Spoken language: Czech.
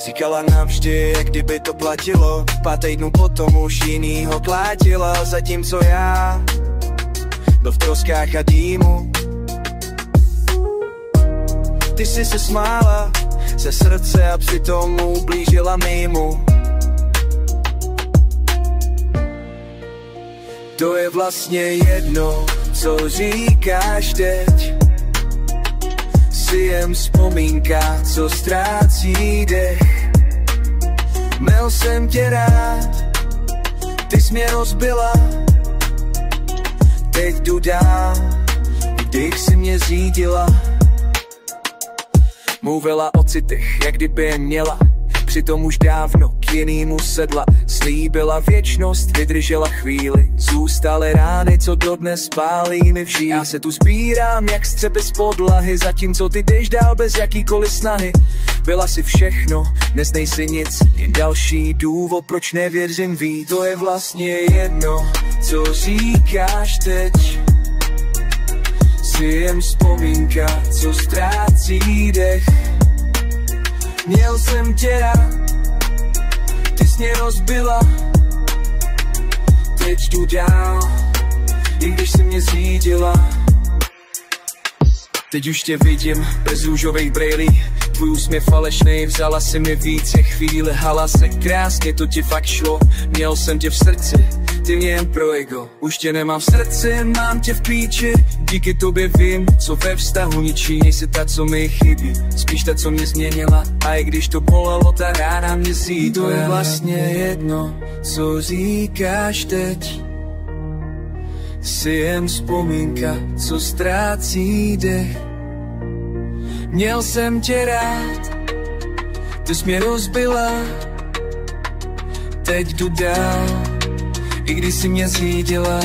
Říkala navždy, jak kdyby to platilo. Pár týdnů potom už jinýho plátila. Zatímco já byl v troskách a dýmu. Ty jsi se smála ze srdce a přitom ublížila mýmu. To je vlastně jedno, co říkáš teď. Jsi jen vzpomínka, co ztrácí dech. Měl jsem tě rád, ty jsi mě rozbila. Teď jdu dál, když jsi mě řídila. Mluvila o citech, jak kdyby je měla. Přitom už dávno k jinýmu sedla. Slíbila věčnost, vydržela chvíli. Zůstaly rány, co dodnes pálí mi vží. Já se tu sbírám jak střepy z podlahy, zatímco ty jdeš dál bez jakýkoliv snahy. Byla si všechno, dnes nejsi nic, jen další důvod, proč nevěřím víc. To je vlastně jedno, co říkáš teď. Jsi jen vzpomínka, co ztrácí dech. Měl jsem tě rád, ty jsi mě rozbila. Teď jdu dál, i když jsi mě zřídila. Teď už tě vidím bez růžových brejlí. Tvůj úsměv falešnej, vzala si mi více chvíle. Hala se krásně, to ti fakt šlo. Měl jsem tě v srdci, ty mě jen pro ego. Už tě nemám v srdci, mám tě v píči. Díky tobě vím, co ve vztahu ničí. Nejsi ta, co mi chybí, spíš ta, co mě změnila. A i když to bolelo, ta rána mě zítla. To je vlastně jedno, co říkáš teď. Jsi jen vzpomínka, co ztrácí dech. Měl jsem tě rád, ty jsi mě rozbila. Teď jdu dál, i když jsi mě zřídila.